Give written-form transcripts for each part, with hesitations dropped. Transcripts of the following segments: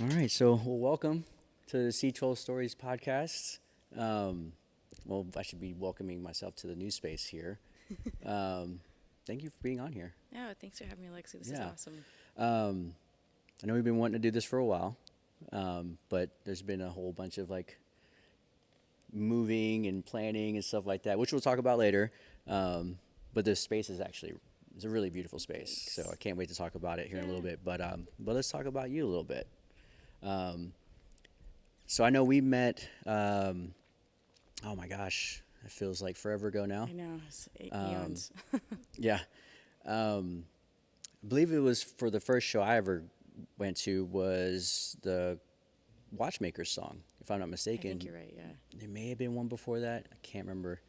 All right, so welcome to the C12 Stories podcast. I should be welcoming myself to the new space here. Um, Thank you for being on here. Yeah, thanks for having me, Alexi. This is Yeah, awesome. I know we've been wanting to do this for a while, but there's been a whole bunch of like moving and planning and stuff like that, which we'll talk about later. But this space is actually it's a really beautiful space, so Thanks. I can't wait to talk about it here in a little Yeah. bit. But let's talk about you a little bit. Um, so I know we met. Oh my gosh, it feels like forever ago now. I know. It's Um, eons. yeah, um, I believe it was for the first show I ever went to was the Watchmaker's song, if I'm not I think mistaken. you're right. Yeah. There may have been one before that. I can't remember.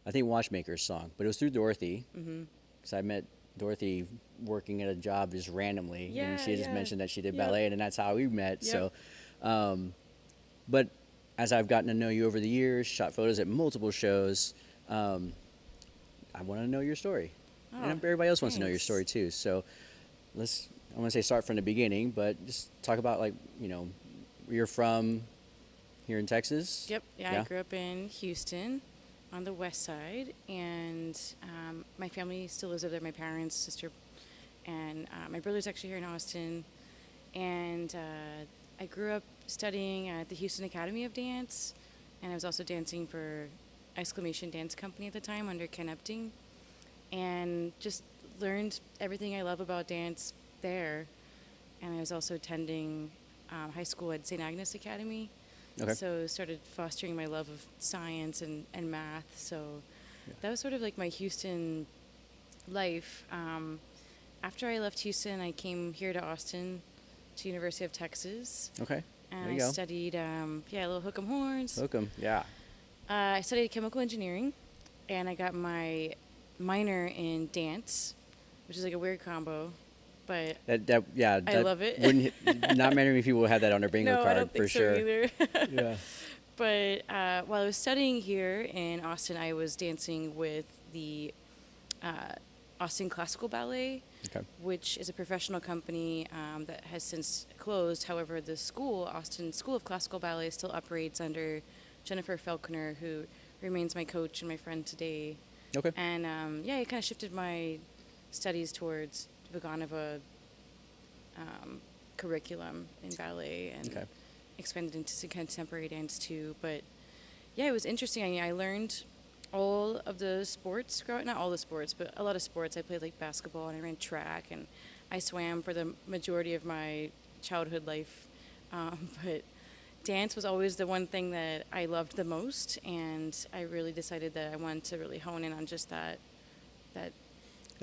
I think Watchmaker's song, but it was through Dorothy Mhm. because I met Dorothy working at a job just randomly, and Yeah. she just Yeah. mentioned that she did Yep. ballet, and that's how we met. Yep. Um, but as I've gotten to know you over the years, shot photos at multiple shows, um, I want to know your story, and Oh, everybody else wants to know your thanks. story too. So I want to say start from the beginning, but just talk about like where you're from here in Texas. Yep. Yeah. I Yeah. grew up in Houston, on the west side, and my family still lives over there. My parents, sister, and my brother's actually here in Austin. And I grew up studying at the Houston Academy of Dance, and I was also dancing for Exclamation Dance Company at the time under Ken Epting, and just learned everything I love about dance there. And I was also attending high school at St. Agnes Academy, Okay. so started fostering my love of science and math. So Yeah. that was sort of like my Houston life. After I left Houston, I came here to Austin, to University of Texas, Okay. and There I you go. studied, a little hook'em horns. Welcome. Yeah. I studied chemical engineering, and I got my minor in dance, which is like a weird combo, but That yeah. I That love it. wouldn't not many people have that on their bingo No, I card don't for think so sure. either. Yeah. But while I was studying here in Austin, I was dancing with the uh, Austin Classical Ballet, Okay. which is a professional company that has since closed. However, the school, Austin School of Classical Ballet, still operates under Jennifer Felkner, who remains my coach and my friend today. Okay. And I kind of shifted my studies towards Vaganova curriculum in ballet and Okay. expanded into some contemporary dance too. But yeah, it was interesting. I learned all of the sports growing, not all the sports, but a lot of sports. I played like basketball and I ran track and I swam for the majority of my childhood life. But dance was always the one thing that I loved the most, and I really decided that I wanted to really hone in on just that That-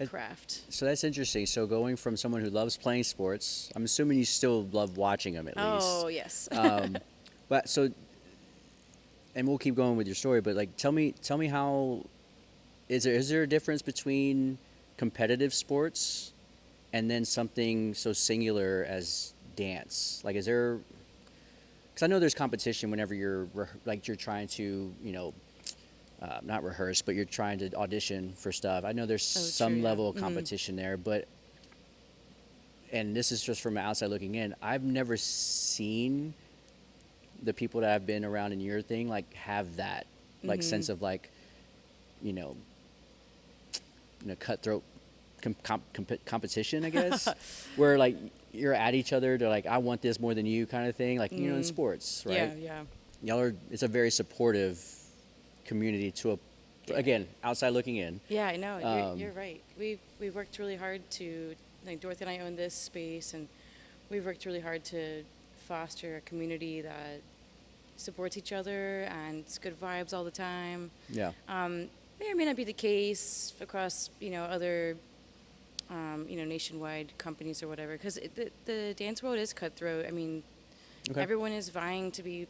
craft. So that's interesting. So going from someone who loves playing sports, I'm assuming you still love watching them at least. Oh yes. Um, but so, and we'll keep going with your story. But like, tell me how is there a difference between competitive sports and then something so singular as dance? Like, is there? Because I know there's competition whenever you're trying to not rehearse, but you're trying to audition for stuff. I know there's Oh, some true. Yeah. level of competition there, but and this is just from the outside looking in. I've never seen the people that I've been around in your thing like have that like sense of like you know cutthroat competition, I guess, where like you're at each other to like I want this more than you kind of thing, like in sports, right? Yeah. Yeah. Y'all are it's a very supportive community to a Yeah. again outside looking in. Yeah, I know. Um, You're right. We've worked really hard to, like, Dorothy and I own this space, and we've worked really hard to foster a community that supports each other and it's good vibes all the time. yeah. May or may not be the case across other nationwide companies or whatever, because the dance world is cutthroat. I mean, Okay. everyone is vying to be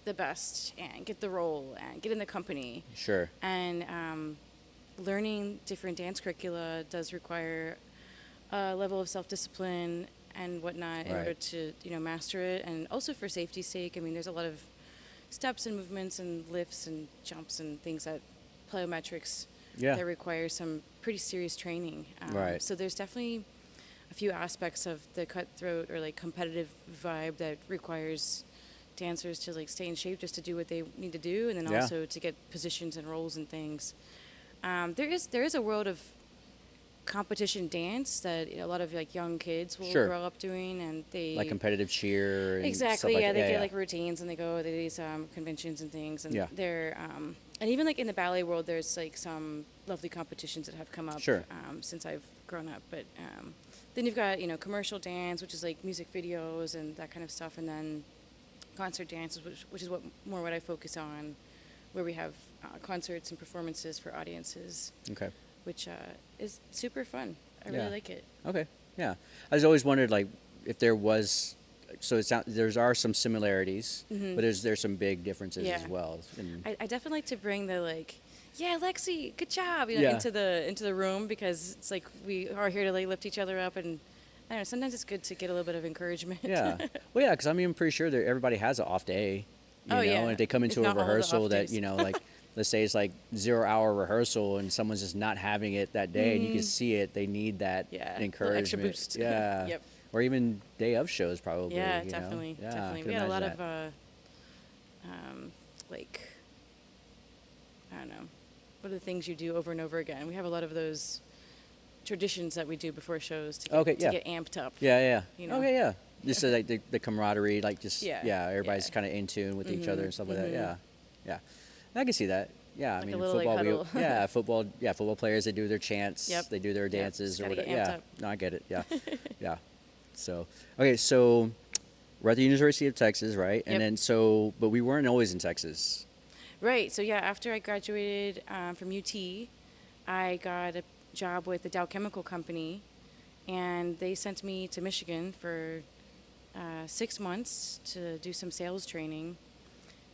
the best and get the role and get in the company. Sure. And learning different dance curricula does require a level of self-discipline and whatnot in Right. order to master it, and also for safety's sake. I mean, there's a lot of steps and movements and lifts and jumps and things that plyometrics Yeah. that require some pretty serious training. Right. So there's definitely a few aspects of the cutthroat or like competitive vibe that requires dancers to like stay in shape just to do what they need to do, and then Yeah. also to get positions and roles and things. There is a world of competition dance that a lot of like young kids will Sure. grow up doing, and they Like competitive cheer and stuff exactly like yeah that. they Yeah, get yeah. like routines and they go to these conventions and things, and Yeah. they're and even like in the ballet world, there's like some lovely competitions that have come up Sure. since I've grown up. But then you've got commercial dance, which is like music videos and that kind of stuff, and then concert dance, which is what I focus on, where we have concerts and performances for audiences, Okay. which is super fun. I Yeah. really like it. Okay. Yeah. I just always wondered like if there was so it's not there's are some similarities, but there's some big differences Yeah. as well. And I definitely like to bring the like, yeah, Lexi, good job, Yeah. into the room, because it's like we are here to like lift each other up, and I don't know. Sometimes it's good to get a little bit of encouragement. yeah. Well, yeah, because I mean, I'm pretty sure that everybody has an off day, Oh, yeah. and if they come If into a not all the rehearsal off that, days. like, let's say it's like 0 hour rehearsal and someone's just not having it that day and you can see it, they need that Yeah, a little encouragement. extra boost. Yeah. Yep. Or even day of shows, probably. Yeah, you know? definitely, Yeah, I definitely. could We had a lot imagine of like, I don't know, what are the things you do over and over again? We have a lot of those traditions that we do before shows to get, Okay, yeah. to get amped up. Yeah, yeah. You know? Okay, yeah. Just so, like the camaraderie, like just Yeah, everybody's yeah. kind of in tune with each other and stuff like that. Yeah, yeah. I can see that. Yeah, I Like a mean little, like, football. huddle. Football players they do their chants. Yep. They do their Yep, dances just or gotta whatever. get amped Yeah, up. no, I get it. Yeah, yeah. So okay, so we're at the University of Texas, right? And Yep. then but we weren't always in Texas. Right. So yeah, after I graduated from UT, I got a job with the Dow Chemical Company, and they sent me to Michigan for 6 months to do some sales training.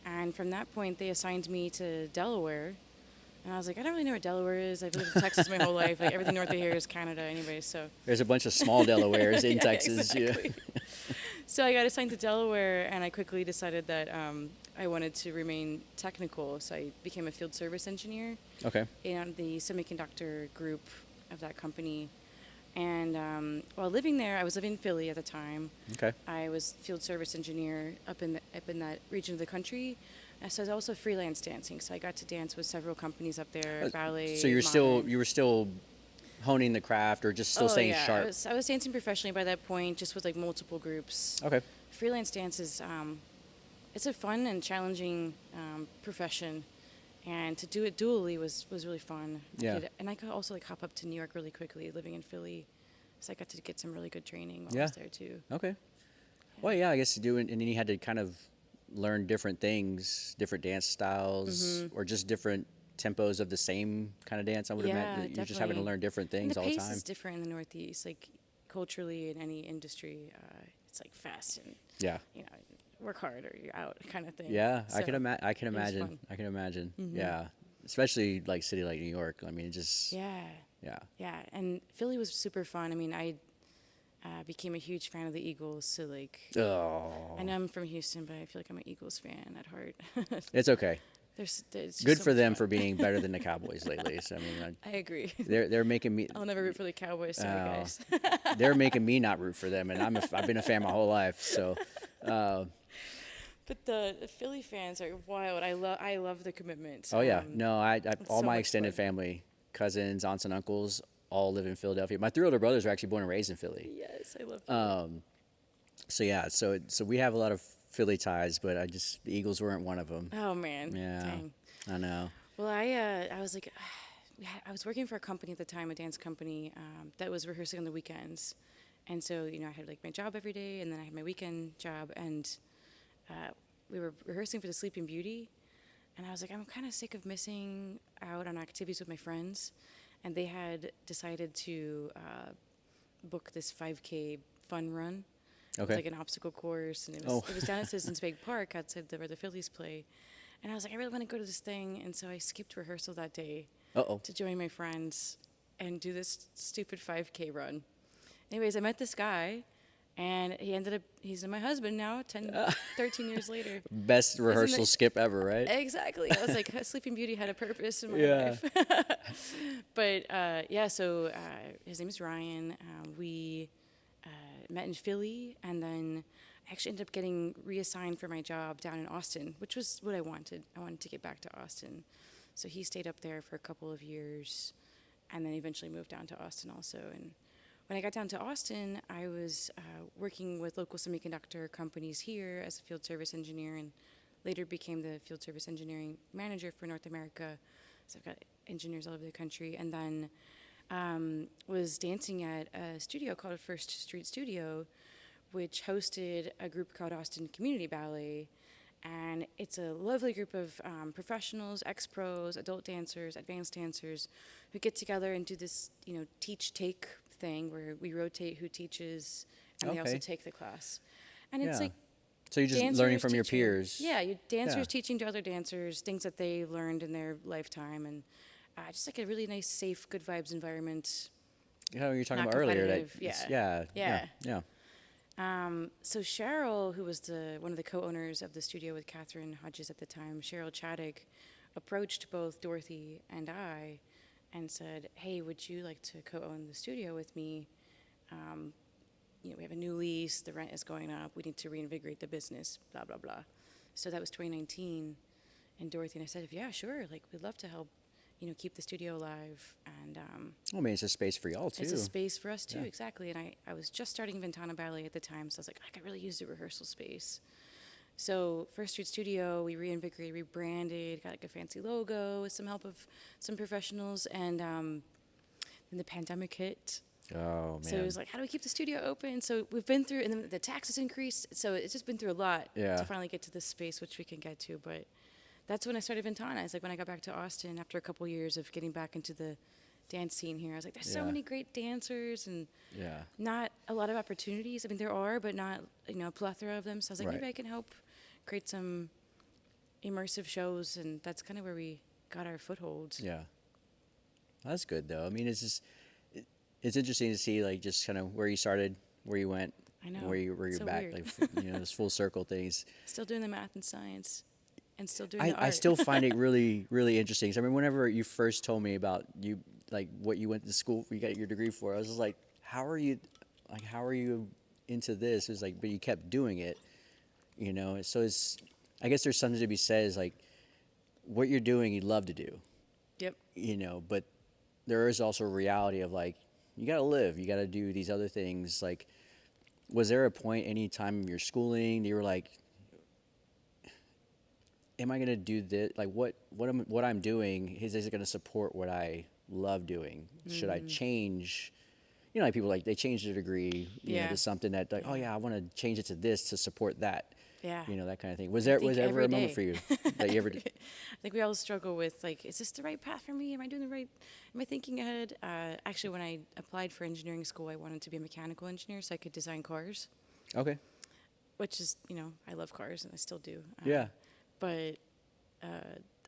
And from that point, they assigned me to Delaware. And I was like, I don't really know where Delaware is. I've lived in Texas my whole life. Like everything north of here is Canada, anyway. So There's a bunch of small Delawares in Yeah, Texas. exactly. So I got assigned to Delaware, and I quickly decided that I wanted to remain technical. So I became a field service engineer Yeah. Okay. in the semiconductor group of that company. And while living there, I was living in Philly at the time. Okay. I was field service engineer up in that region of the country. So I was also freelance dancing. So I got to dance with several companies up there, ballet. So modern. you were still honing the craft or just still staying yeah. sharp. I was dancing professionally by that point, just with like multiple groups. Okay. Freelance dance is it's a fun and challenging profession, and to do it dually was really fun. Yeah. I could also like hop up to New York really quickly, living in Philly, so I got to get some really good training while I Yeah. was there too. Okay. Well, yeah, I guess you do it, and then you had to kind of learn different things, different dance styles, or just different tempos of the same kind of dance. I would Yeah, imagine you're just having to definitely. learn different And things the all the pace time. is different in the Northeast, like culturally in any industry. It's like fast and Yeah. work hard or you're out kind of thing. Yeah, I So, can imagine. I can it was imagine. fun. I can imagine. Yeah, especially like city like New York. I mean, it just Yeah. yeah. Yeah, and Philly was super fun. I mean, I became a huge fan of the Eagles, so like, Oh, I know I'm from Houston, but I feel like I'm an Eagles fan at heart. it's okay. It's just Good so for much them fun. for being better than the Cowboys lately. So I mean, I agree. they're making me I'll never root for the Cowboys. Sorry, Oh. guys. they're making me not root for them, and I've been a fan my whole life. So But the Philly fans are wild. I love the commitment. oh yeah, no, I all so my much extended fun. family, cousins, aunts, and uncles all live in Philadelphia. My three older brothers are actually born and raised in Philly. Yes, I love Philly. So yeah, so we have a lot of Philly ties, but the Eagles weren't one of them. Oh man. Yeah, Dang. I know. Well, I was like, I was working for a company at the time, a dance company that was rehearsing on the weekends, and so I had like my job every day, and then I had my weekend job, and we were rehearsing for the Sleeping Beauty, and I was like, I'm kind of sick of missing out on activities with my friends, and they had decided to book this 5K fun run. It was Okay. like an obstacle course, and it was down at Citizens Bank Park outside where the Phillies play. And I was like, I really want to go to this thing, and so I skipped rehearsal that day Uh-oh. to join my friends and do this stupid 5K run. Anyways, I met this guy, and he's my husband now, 13 years later. Best rehearsal skip ever, right? Exactly. I was like, Sleeping Beauty had a purpose in my Yeah. life. But so his name is Ryan. We met in Philly, and then I actually ended up getting reassigned for my job down in Austin, which was what I wanted. I wanted to get back to Austin. So he stayed up there for a couple of years and then eventually moved down to Austin also. And when I got down to Austin, I was working with local semiconductor companies here as a field service engineer, and later became the field service engineering manager for North America. So I've got engineers all over the country. And then was dancing at a studio called First Street Studio, which hosted a group called Austin Community Ballet. And it's a lovely group of professionals, ex-pros, adult dancers, advanced dancers who get together and do this, teach-take thing where we rotate who teaches, and they also Okay. take the class. And it's Yeah. like So you're just learning dancers from your teaching. peers. Yeah, you dancers Yeah. teaching to other dancers things that they learned in their lifetime, and just like a really nice, safe, good vibes environment. You know, you were talking Not about earlier that competitive. Yeah. yeah, Yeah. yeah. So Cheryl, who was one of the co-owners of the studio with Catherine Hodges at the time, Cheryl Chaddick, approached both Dorothy and I and said, "Hey, would you like to co-own the studio with me? We have a new lease, the rent is going up, we need to reinvigorate the business, blah, blah, blah." So that was 2019, and Dorothy and I said, "Yeah, sure, like, we'd love to help, keep the studio alive." And I mean, it's a space for y'all too. it's a space for us too, Yeah. exactly. And I was just starting Ventana Ballet at the time, so I was like, I could really use the rehearsal space. So First Street Studio, we reinvigorated, rebranded, got like a fancy logo with some help of some professionals, and then the pandemic hit. Oh man. So it was like, how do we keep the studio open? So we've been through, and then the taxes increased. So it's just been through a lot Yeah. to finally get to this space, which we can get to. But that's when I started Ventana. It's like when I got back to Austin after a couple years of getting back into the dance scene here. I was like, there's so Yeah. many great dancers and Yeah. not a lot of opportunities. I mean, there are, but not, a plethora of them. So I was like, Right. maybe I can help create some immersive shows. And that's kind of where we got our foothold. Yeah. That's good though. I mean, it's interesting to see like just kind of where you started, where you went, I know. and where you're So back, weird. like this full circle things. Still doing the math and science and still doing the art. I still find it really really interesting. 'Cause I mean, whenever you first told me about you, like what you went to school, you got your degree for, I was just like, how are you into this? It was like, but you kept doing it, So it's, I guess there's something to be said is like, what you're doing, you love to do, Yep. But there is also a reality of like, you got to live, you got to do these other things. Like, was there a point any time in your schooling you were like, am I going to do this? Like, what I'm doing, is it going to support what I love doing? Should I change? Like people like they change their degree, Yeah. to something that like, oh yeah, I want to change it to this to support that. Yeah. That kind of thing. Was I there think ever every a moment day. for you that you ever did? I think we all struggle with like, is this the right path for me? Am I doing the right? Am I thinking ahead? Actually, when I applied for engineering school, I wanted to be a mechanical engineer so I could design cars, Okay. which is, I love cars and I still do. Yeah. But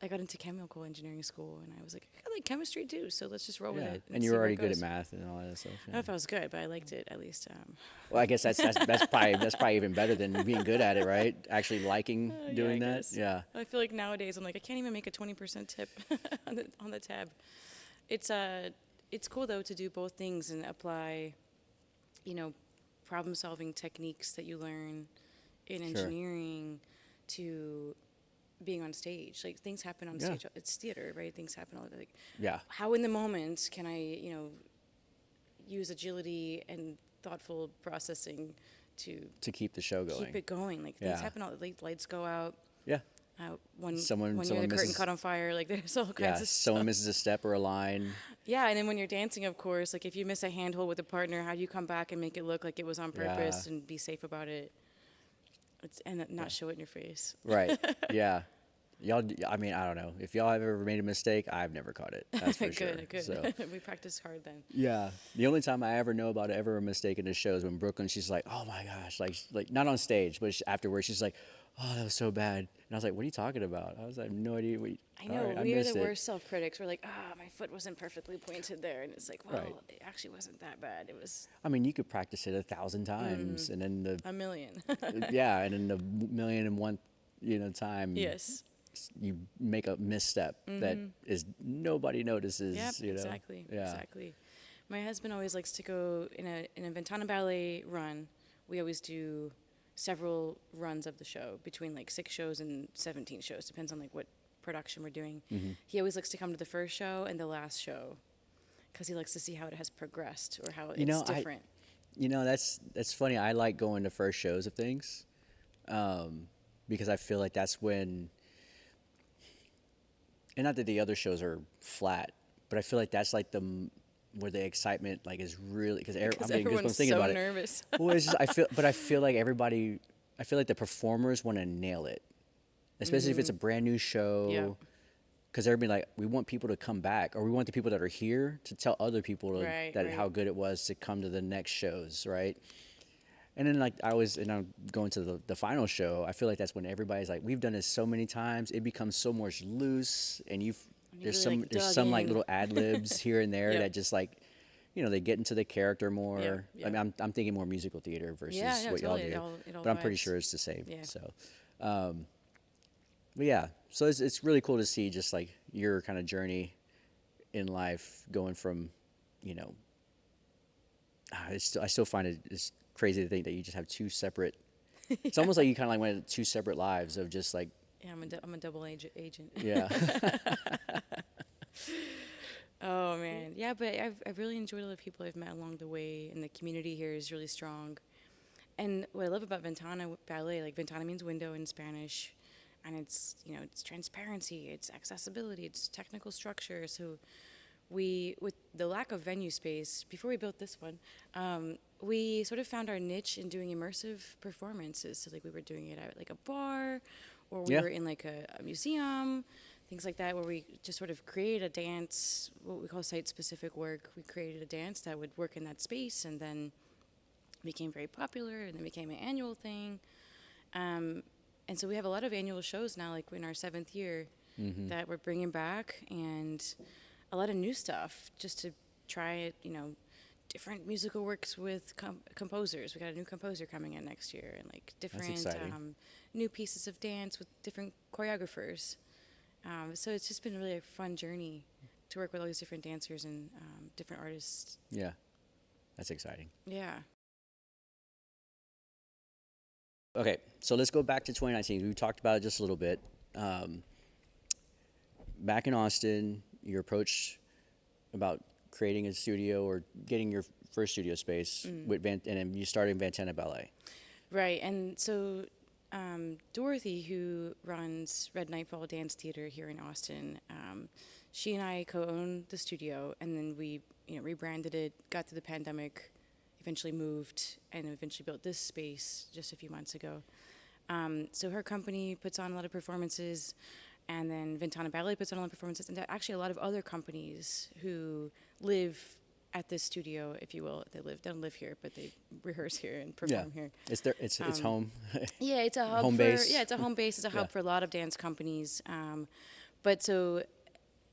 I got into chemical engineering school and I was like, I like chemistry too, so let's just roll with Yeah. it. And you see were where already it good at goes. math and all that stuff. I don't know Yeah. if I was good, but I liked it at least. Well, I guess that's probably even better than being good at it, right? Actually liking doing I that. guess. Yeah. I feel like nowadays I'm like I can't even make a 20% tip on the tab. It's cool though to do both things and apply, problem solving techniques that you learn in Sure. engineering to being on stage. Like things happen on Yeah. stage. It's theater, right? Things happen all like Yeah. how in the moment can I, use agility and thoughtful processing to To keep the show going. keep it going. Like things Yeah. happen all like lights go out. Yeah. When Someone when you're the curtain misses- caught on fire, like there's all kinds Yeah. of Someone stuff. misses a step or a line. Yeah, and then when you're dancing, of course, like if you miss a handhold with a partner, how do you come back and make it look like it was on purpose Yeah. and be safe about it? And not show it in your face. Right. Yeah. I mean, I don't know. If y'all have ever made a mistake, I've never caught it. That's for sure. Good. So, We practiced hard then. yeah. The only time I ever know about ever a mistake in a show is when Brooklyn, she's like, oh my gosh, like not on stage, but afterwards, she's like, oh, that was so bad. And I was like, what are you talking about? I have no idea. I know, All right, we are missed the it. worst self-critics. We're like, my foot wasn't perfectly pointed there. And it's like, well, Right. it actually wasn't that bad. It was I mean, you could practice it 1,000 times, and then a million. yeah, and then the million and one, time. Yes. You make a misstep that is nobody notices. Yep, exactly. Yeah. Exactly. My husband always likes to go in a Ventana Ballet run. We always do several runs of the show, between like 6 shows and 17 shows, depends on like what production we're doing. He always likes to come to the first show and the last show because he likes to see how it has progressed or how You it's know, different. that's funny. I like going to first shows of things, because I feel like that's when, and not that the other shows are flat, but I feel like that's like where the excitement like is really, because I'm Because getting goosebumps everyone's thinking so about it. nervous. Well, it's just I feel like everybody, I feel like the performers want to nail it, especially if it's a brand new Yeah. show, because everybody like, we want people to come back, or we want the people that are here to tell other people Right, that right. how good it was to come to the next shows, right? And then like and I'm going to the final show. I feel like that's when everybody's like, we've done this so many times, it becomes so much loose, and And you really like there's dug some like in. little ad libs here and there Yep. that just like, they get into the character Yep. more. I Yep. mean, I'm thinking more musical theater versus Yeah, no, what y'all totally. do, It all but I'm pretty vibes. sure it's the same. Yeah. So, but yeah, so it's really cool to see just like your kind of journey in life, going from, you know, I still find it's crazy to think that you just have two separate. It's almost like you kind of like went two separate lives of just like, Yeah, I'm a double agent. yeah. Oh man, yeah, but I've really enjoyed all the people I've met along the way, and the community here is really strong. And what I love about Ventana Ballet, like Ventana means window in Spanish, and it's transparency, it's accessibility, it's technical structure. So we, with the lack of venue space before we built this one, we sort of found our niche in doing immersive performances. So like we were doing it at like a bar, or we Yeah. were in like a museum, things like that, where we just sort of create a dance, what we call site-specific work. We created a dance that would work in that space, and then became very popular, and then became an annual thing. And so we have a lot of annual shows now, like we're in our 7th year, that we're bringing back, and a lot of new stuff just to try it, different musical works with composers. We got a new composer coming in next year, and like different exciting. new pieces of dance with different choreographers. So it's just been really a fun journey to work with all these different dancers and different artists. Yeah, that's exciting. Yeah. Okay, so let's go back to 2019. We talked about it just a little bit. Back in Austin, your approach about creating a studio or getting your first studio space and then you started Ventana Ballet. Right, and so Dorothy, who runs Red Nightfall Dance Theater here in Austin, she and I co-own the studio, and then we, rebranded it, got through the pandemic, eventually moved, and eventually built this space just a few months ago. So her company puts on a lot of performances, and then Ventana Ballet puts on a lot of performances, and there are actually a lot of other companies who live at this studio, if you will. Don't live here, but they rehearse here and perform here. It's home. Yeah, it's a hub Home for base. yeah, it's a home base. It's a hub Yeah. for a lot of dance companies. But so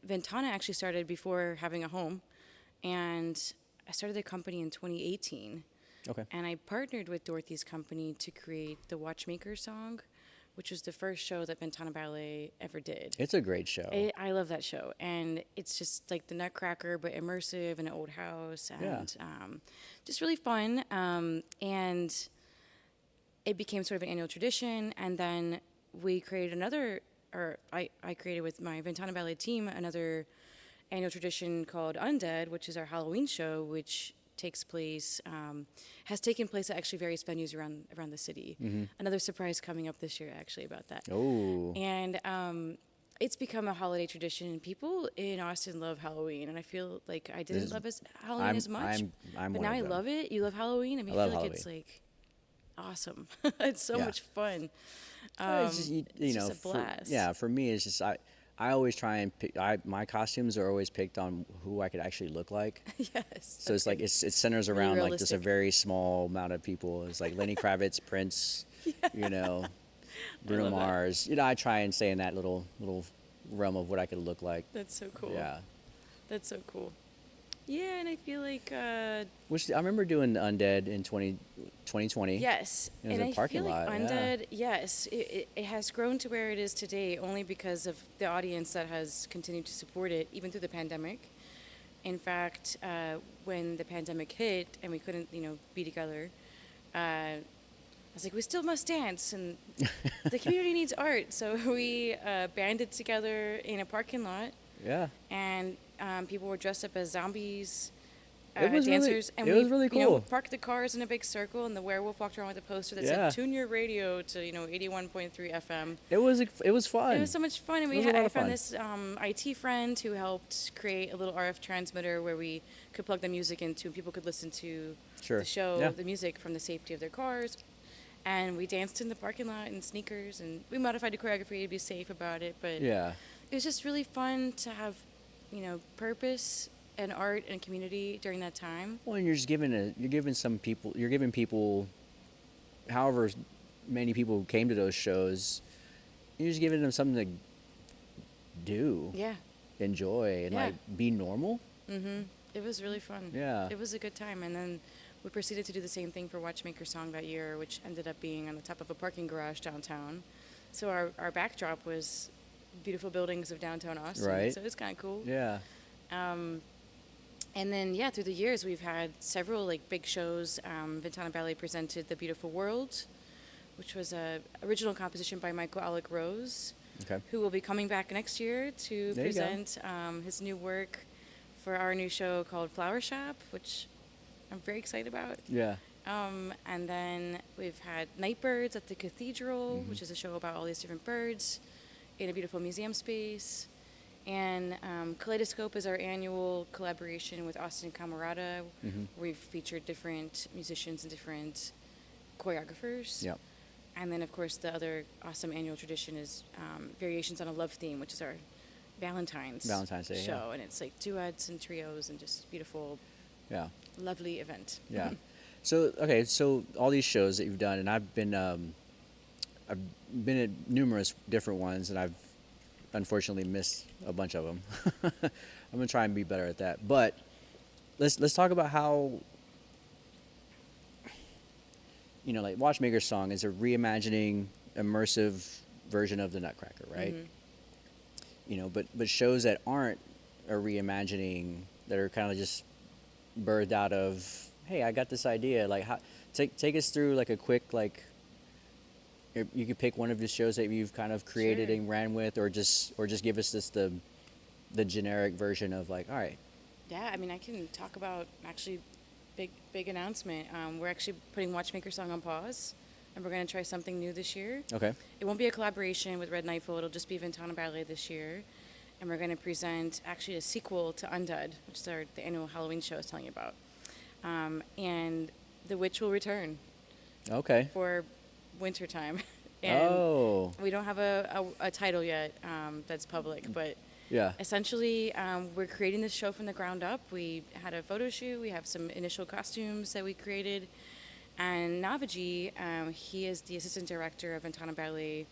Ventana actually started before having a home, and I started the company in 2018. Okay. And I partnered with Dorothy's company to create the Watchmaker song, which was the first show that Ventana Ballet ever did. It's a great show. I love that show, and it's just like the Nutcracker, but immersive in an old house, and just really fun. And it became sort of an annual tradition, and then we created I created with my Ventana Ballet team another annual tradition called Undead, which is our Halloween show, which has taken place at actually various venues around the city. Another surprise coming up this year, actually, about that. Oh. And it's become a holiday tradition. People in Austin love Halloween, and I feel like I didn't love Halloween as much. I'm But one now of I them. love it. You love Halloween? I mean, I I love feel like it's Halloween. like awesome. It's so Yeah. much fun. It's just, It's just a blast. for me, it's just I always try and pick. My costumes are always picked on who I could actually look like. Yes. So it's like it centers Really around like just a realistic. very small amount of people. It's like Lenny Kravitz, Prince, Bruno love that. Mars. I try and stay in that little realm of what I could look like. That's so cool. Yeah. That's so cool. Yeah, and I feel like Which I remember doing Undead in 2020. yes, It was and in a I parking feel like lot, yeah. Undead, yes, it has grown to where it is today only because of the audience that has continued to support it even through the pandemic. In fact, when the pandemic hit and we couldn't, be together, I was like, we still must dance, and the community needs art. So we banded together in a parking lot, Yeah. and people were dressed up as zombies, dancers, and It was really we cool. parked the cars in a big circle, and the werewolf walked around with a poster that said Yeah. "Tune your radio to 81.3 FM." It was fun. It was so much fun, and It was a lot I of found fun. this IT friend who helped create a little RF transmitter where we could plug the music into, and people could listen to Sure. the show, Yeah. the music from the safety of their cars. And we danced in the parking lot in sneakers, and we modified the choreography to be safe about it. But Yeah. it was just really fun to have, purpose and art and community during that time. Well, and you're giving people, however many people came to those shows, you're just giving them something to do, Yeah. enjoy, and Yeah. like be normal. It was really fun. Yeah. It was a good time. And then we proceeded to do the same thing for Watchmaker Song that year, which ended up being on the top of a parking garage downtown. So our backdrop was beautiful buildings of downtown Austin. Right. So it was kind of cool. Yeah. And then, yeah, through the years, we've had several like big shows. Ventana Ballet presented The Beautiful World, which was a original composition by Michael Alec Rose, Okay. who will be coming back next year to There you go. present his new work for our new show called Flower Shop, which I'm very excited about. Yeah. And then we've had Nightbirds at the Cathedral, Mm-hmm. which is a show about all these different birds in a beautiful museum space. And Kaleidoscope is our annual collaboration with Austin Camerata. Mm-hmm. We've featured different musicians and different choreographers. Yep. And then, of course, the other awesome annual tradition is Variations on a Love Theme, which is our Valentine's Day, show. yeah. And it's like duets and trios and just beautiful, Yeah. lovely event. Yeah. So okay, so all these shows that you've done, and I've been at numerous different ones, and I've unfortunately missed a bunch of them. I'm gonna try and be better at that. But let's talk about how, like Watchmaker Song is a reimagining, immersive version of the Nutcracker, right? But shows that aren't a reimagining, that are kind of just birthed out of, hey, I got this idea. Like, how take us through like a quick like. You could pick one of the shows that you've kind of created Sure. and ran with, or just give us the generic version of like, all right. Yeah, I mean, I can talk about actually big announcement. We're actually putting Watchmaker Song on pause, and we're going to try something new this year. Okay. It won't be a collaboration with Red Nightfall. It'll just be Ventana Ballet this year. And we're going to present actually a sequel to Undead, which is the annual Halloween show I was telling you about. And The Witch will return Okay. for wintertime. And Oh. we don't have a title yet that's public, but Yeah. essentially we're creating this show from the ground up. We had a photo shoot. We have some initial costumes that we created. And Navaji, he is the assistant director of Ventana Ballet.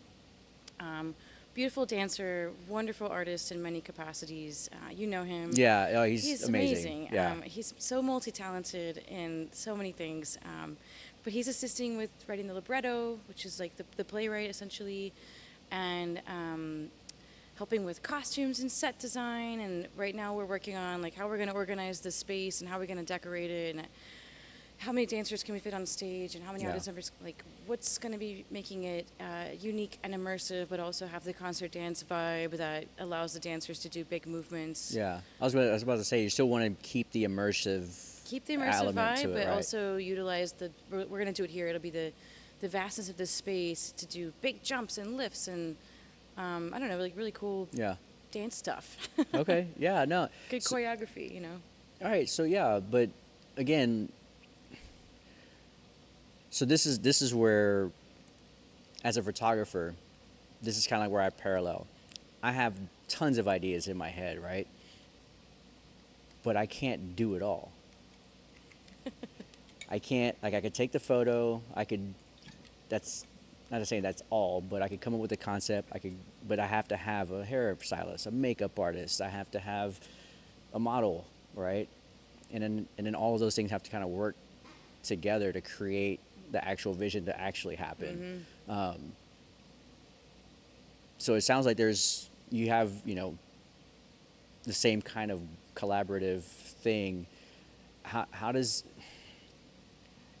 Beautiful dancer, wonderful artist in many capacities. You know him. Yeah. Oh, he's He's amazing. amazing. Yeah. He's so multi-talented in so many things. But he's assisting with writing the libretto, which is like the playwright essentially, and helping with costumes and set design. And right now we're working on like how we're going to organize the space and how we're going to decorate it, and how many dancers can we fit on stage, and how many Yeah. audience members, like what's going to be making it unique and immersive, but also have the concert dance vibe that allows the dancers to do big movements. Yeah. I was about to say, you still want to keep the immersive. Keep the immersive element vibe, to it, but right? also utilize we're going to do it here. It'll be the vastness of this space to do big jumps and lifts and I don't know, like really cool Yeah. dance stuff. Okay. Yeah. No. Good So- choreography, All right, so yeah, but again, so this is where, as a photographer, this is kind of like where I parallel. I have tons of ideas in my head, right? But I can't do it all. I can't, like, I could take the photo, that's not to say that's all, but I could come up with a concept, but I have to have a hairstylist, a makeup artist, I have to have a model, right? And then all of those things have to kind of work together to create the actual vision to actually happen. So it sounds like you have the same kind of collaborative thing, how does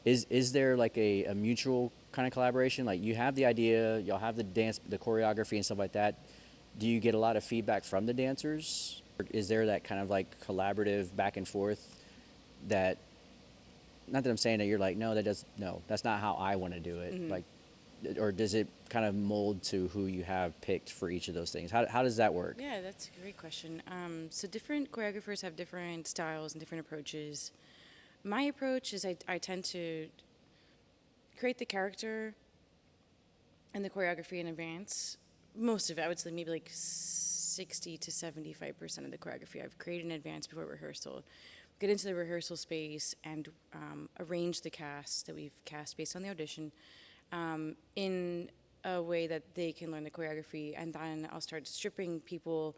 is there like a mutual kind of collaboration? Like you have the idea, y'all have the dance, the choreography and stuff like that. Do you get a lot of feedback from the dancers? Or is there that kind of like collaborative back and forth that, not that I'm saying that you're like, no, that's not how I want to do it. Like, or does it kind of mold to who you have picked for each of those things? How does that work? Yeah, that's a great question. So different choreographers have different styles and different approaches. My approach is I tend to create the character and the choreography in advance. Most of it, I would say maybe like 60 to 75% of the choreography I've created in advance before rehearsal. Get into the rehearsal space and arrange the cast that we've cast based on the audition in a way that they can learn the choreography, and then I'll start stripping people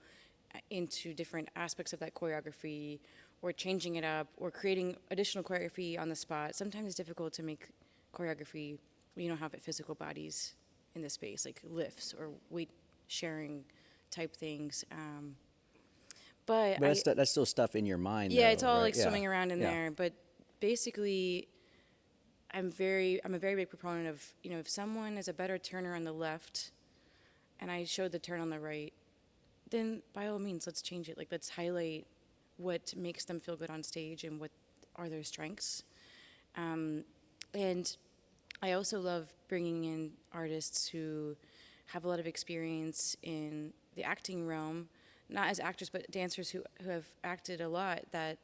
into different aspects of that choreography, or changing it up, or creating additional choreography on the spot. Sometimes it's difficult to make choreography when you don't have physical bodies in the space, like lifts or weight sharing type things. But But that's still stuff in your mind, yeah, though, it's all right? like swimming around in there. But basically, I'm a very big proponent of, if someone is a better turner on the left, and I showed the turn on the right, then by all means, let's change it. Like, let's highlight what makes them feel good on stage and what are their strengths. And I also love bringing in artists who have a lot of experience in the acting realm, not as actors, but dancers who have acted a lot, that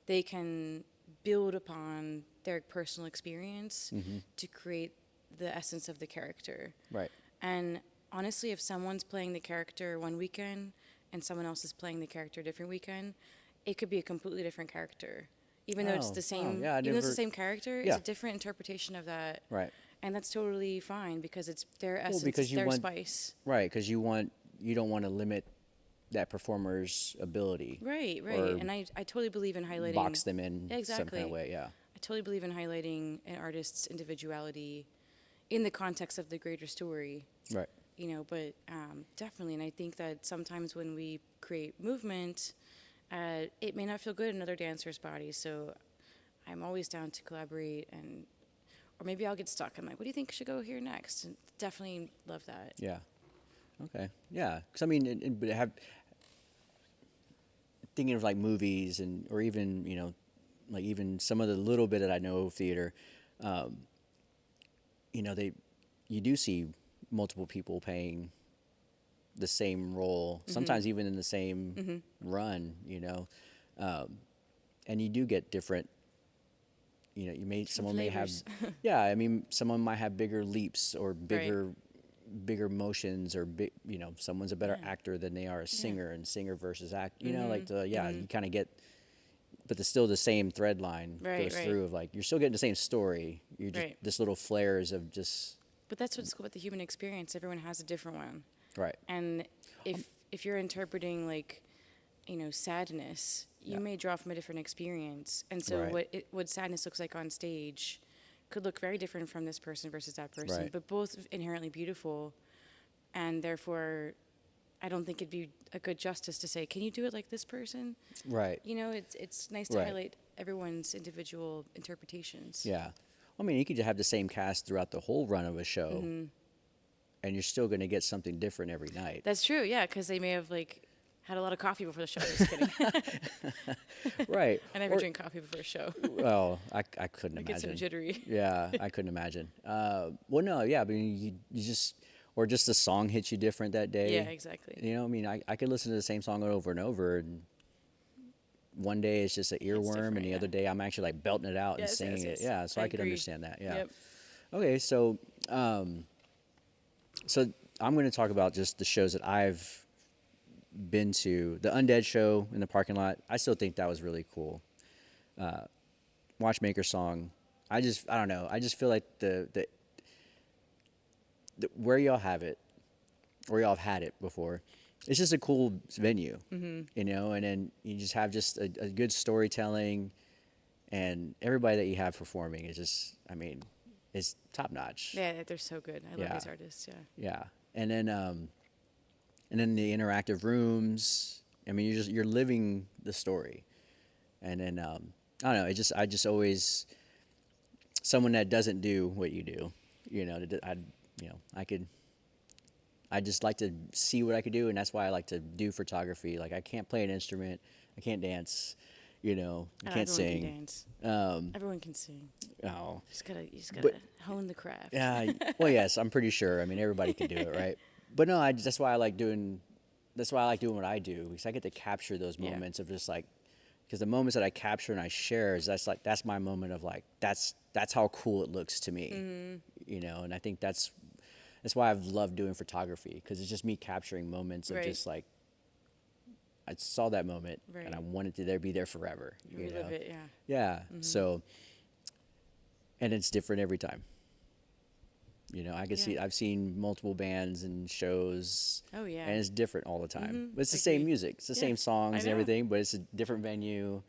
they can build upon their personal experience to create the essence of the character. Right. And honestly, if someone's playing the character one weekend and someone else is playing the character a different weekend, it could be a completely different character. Even though it's the same, Yeah, even though it's the same character, it's Yeah. a different interpretation of that. Right. And that's totally fine because it's their essence, because it's you their want spice. right because you don't want to limit that performer's ability. Right, right. Or And I totally believe in highlighting. box them in Yeah, some kind of exactly. way. Yeah. I totally believe in highlighting an artist's individuality in the context of the greater story. Right. But definitely, and I think that sometimes when we create movement, it may not feel good in another dancer's body. So I'm always down to collaborate, or maybe I'll get stuck. I'm like, what do you think should go here next? And definitely love that. Yeah. Okay. Yeah. Because I mean, but have thinking of like movies and or even like even some of the little bit that I know of theater, um, they you do see multiple people playing the same role, sometimes even in the same run, and you do get different. Someone may have, Flavors. yeah. I mean, someone might have bigger leaps or Right. bigger motions or big. Someone's a better Yeah. actor than they are a Yeah. singer, and singer versus act. Like you kind of get, but still the same thread line Right, goes right. through of like you're still getting the same story. You're just Right. this little flares of just But that's what's cool about the human experience. Everyone has a different one. right. And if you're interpreting like, sadness, you Yeah. may draw from a different experience. And so Right. what sadness looks like on stage could look very different from this person versus that person, Right. but both inherently beautiful. And therefore, I don't think it'd be a good justice to say, can you do it like this person? Right. It's nice to Right. highlight everyone's individual interpretations. Yeah. I mean, you could have the same cast throughout the whole run of a show, and you're still going to get something different every night. That's true, yeah, because they may have like had a lot of coffee before the show. Just kidding. Right. I never drink coffee before a show. Well, I couldn't I imagine. get some jittery. Yeah, I couldn't imagine. Well, no, yeah, but you just, or just the song hits you different that day. Yeah, exactly. I mean, I could listen to the same song over and over, and one day it's just an earworm, different, and the yeah. other day I'm actually like belting it out and Yes, singing yes, it. yes. Yeah, so I I could agree. understand that. Yeah. Yep. Okay, so so I'm going to talk about just the shows that I've been to. The Undead show in the parking lot, I still think that was really cool. Watchmaker song, I don't know. I just feel like the where y'all have it, or y'all have had it before, it's just a cool venue, and then you just have just a good storytelling, and everybody that you have performing is just, I mean, it's top notch. Yeah, they're so good. I love Yeah. these artists. Yeah. Yeah, and then the interactive rooms, I mean, you're living the story, and then I don't know. I just always someone that doesn't do what you do. I could. I just like to see what I could do, and that's why I like to do photography. Like I can't play an instrument, I can't dance, I And can't everyone can sing. dance. Um, Everyone can sing. oh, You just gotta but hone the craft. well, yes, I'm pretty sure. I mean, everybody can do it, right? But no, that's why I like doing. That's why I like doing what I do because I get to capture those Yeah. moments of just like, because the moments that I capture and I share is that's my moment of like that's how cool it looks to me, and I think that's why I've loved doing photography because it's just me capturing moments of Right. just like I saw that moment and I Right. wanted to be there forever. You relive it, yeah. Yeah. So, and it's different every time. I can Yeah. see I've seen multiple bands and shows, Oh yeah. and it's different all the time. But it's the same Agreed. music, it's the Yeah. same songs I and know. everything, but it's a different venue,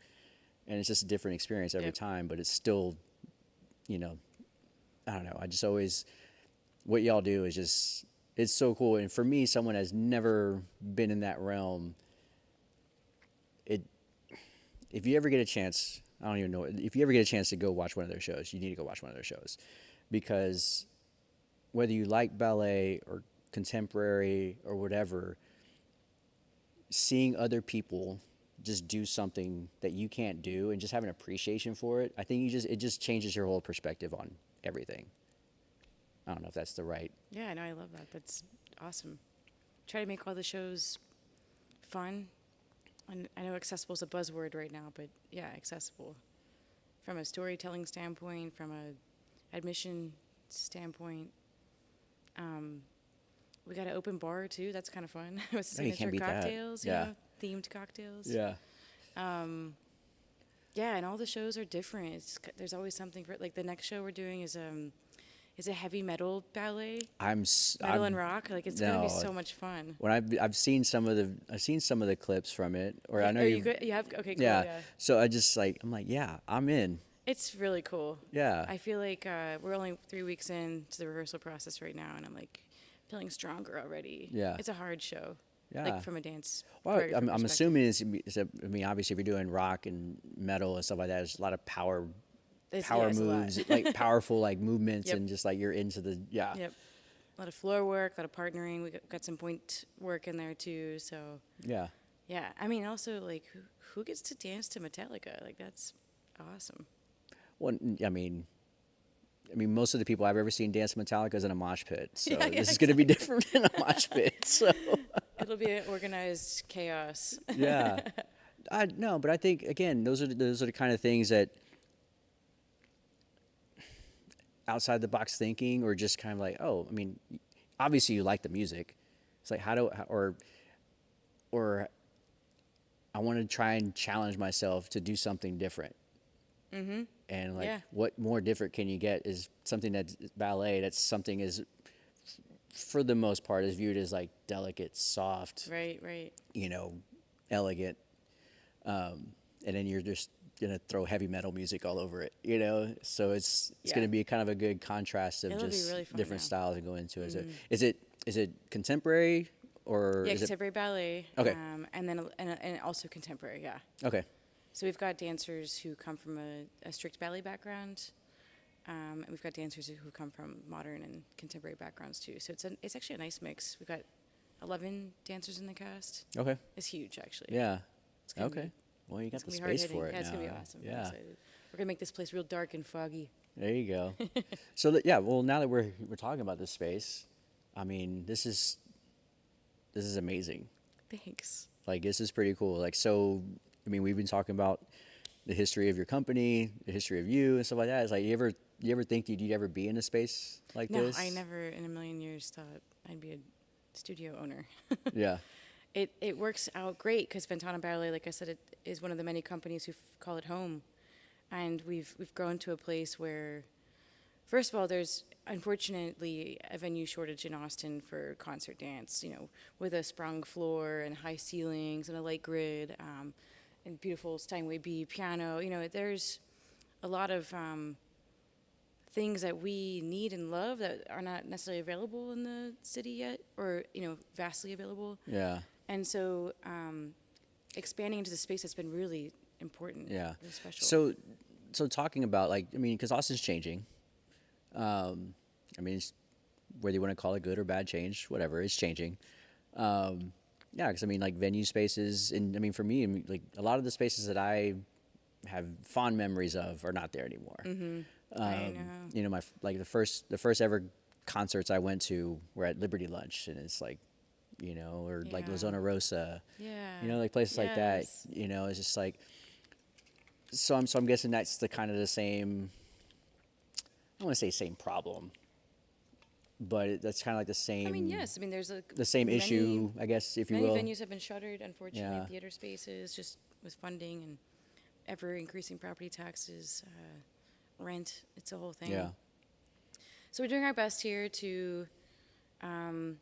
and it's just a different experience every Yep. time. But it's still, you know, I don't know. I just always what y'all do is just it's so cool. And for me, someone has never been in that realm, it if you ever get a chance, I don't even know if you ever get a chance to go watch one of their shows, you need to go watch one of their shows because whether you like ballet or contemporary or whatever, seeing other people just do something that you can't do and just have an appreciation for it, I think it just changes your whole perspective on everything. I don't know if that's the right. Yeah, I know. I love that. That's awesome. Try to make all the shows fun. And I know accessible is a buzzword right now, but yeah, accessible from a storytelling standpoint, from a admission standpoint. We got an open bar too. That's kind of fun. With No, you can't signature beat that. cocktails, Yeah. themed cocktails. Yeah. Yeah, and all the shows are different. There's always something for like the next show we're doing is a heavy metal ballet, metal and rock. Like it's gonna be no. so much fun. When I've seen some of the clips from it, or I know Oh, you good? You have okay, cool. yeah. Yeah, So I just like I'm like yeah, I'm in. it's really cool. Yeah. I feel like we're only 3 weeks into the rehearsal process right now, and I'm like feeling stronger already. Yeah. It's a hard show. Yeah. Like from a dance. Well, choreographer I'm perspective. assuming I mean, obviously, if you're doing rock and metal and stuff like that, there's a lot of power It's a lot. moves, like powerful like movements, Yep. and just like you're into the yeah. Yep. A lot of floor work, a lot of partnering. We got some point work in there too. So Yeah. yeah, I mean, also like who gets to dance to Metallica? Like that's awesome. Well, most of the people I've ever seen dance Metallica is in a mosh pit, so Yeah, this is going to be different in a mosh pit. So It'll be an organized chaos. yeah, I no, but I think again, those are the kind of things that outside the box thinking, or just kind of like, oh, I mean, obviously you like the music. It's like or I want to try and challenge myself to do something different. Mm-hmm. And like, Yeah. what more different can you get? Is something that's ballet. That's something is, for the most part, is viewed as like delicate, soft, Right, right. elegant, and then you're just gonna throw heavy metal music all over it, So it's Yeah. gonna be kind of a good contrast of It'll be just really fun, different yeah. styles and go into it. Is it contemporary or Yeah, is it contemporary ballet. Okay. And then and also contemporary. Yeah. okay? So we've got dancers who come from a strict ballet background, and we've got dancers who come from modern and contemporary backgrounds too. So it's actually a nice mix. We've got 11 dancers in the cast. Okay. It's huge, actually. Yeah. It's gonna Okay. be- Well, you got It's the gonna be space hard-hitting. for it Yeah, it's now. gonna be awesome. I'm Yeah. excited. We're gonna make this place real dark and foggy. There you go. So yeah. Well, now that we're talking about this space, I mean, this is amazing. Thanks. Like this is pretty cool. Like so, I mean, we've been talking about the history of your company, the history of you, and stuff like that. It's like you ever think you'd ever be in a space like No, this? I never in a million years thought I'd be a studio owner. Yeah. It works out great because Ventana Ballet, like I said, it is one of the many companies who call it home, and we've grown to a place where, first of all, there's unfortunately a venue shortage in Austin for concert dance. With a sprung floor and high ceilings and a light grid, and beautiful Steinway B piano. There's a lot of things that we need and love that are not necessarily available in the city yet, or vastly available. Yeah. And so expanding into the space has been really important. Yeah. Really special. So talking about like, I mean, because Austin's changing. I mean, it's, whether you want to call it good or bad change, whatever, it's changing. Yeah, because I mean, like venue spaces, and I mean, for me, I mean, like a lot of the spaces that I have fond memories of are not there anymore. I know. You know, like the first ever concerts I went to were at Liberty Lunch, and it's like, you know, or like La Yeah. Zona Rosa, Yeah. you know, like places like that. Yes. You know, it's just like, so I'm guessing that's the kind of the same. I don't want to say same problem, but that's kind of like the I mean, same yes. I mean, there's the same many, issue, I guess, if you many will. venues have been shuttered, unfortunately. Yeah. Theater spaces, just with funding and ever increasing property taxes, rent. It's a whole thing. Yeah. So we're doing our best here to um,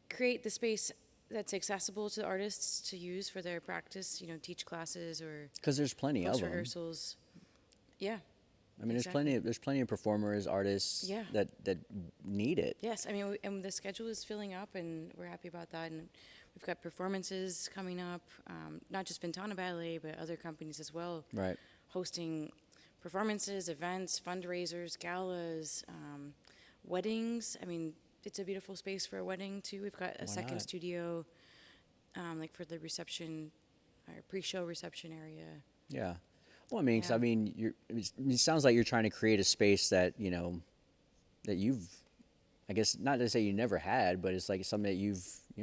create the space that's accessible to the artists to use for their practice. You know, teach classes or Because there's plenty of post them. rehearsals. Yeah. I mean, Exactly. there's plenty of performers, artists Yeah. that need it. Yes, I mean, and the schedule is filling up, and we're happy about that. And we've got performances coming up, not just Ventana Ballet, but other companies as well, Right. hosting performances, events, fundraisers, galas, weddings. I mean, it's a beautiful space for a wedding too. We've got a Why second not? studio, like for the reception, or pre-show reception area. Yeah. Well, I mean, 'cause Yeah. I mean, it sounds like you're trying to create a space that, you know, that you've, I guess, not to say you never had, but it's like something that you're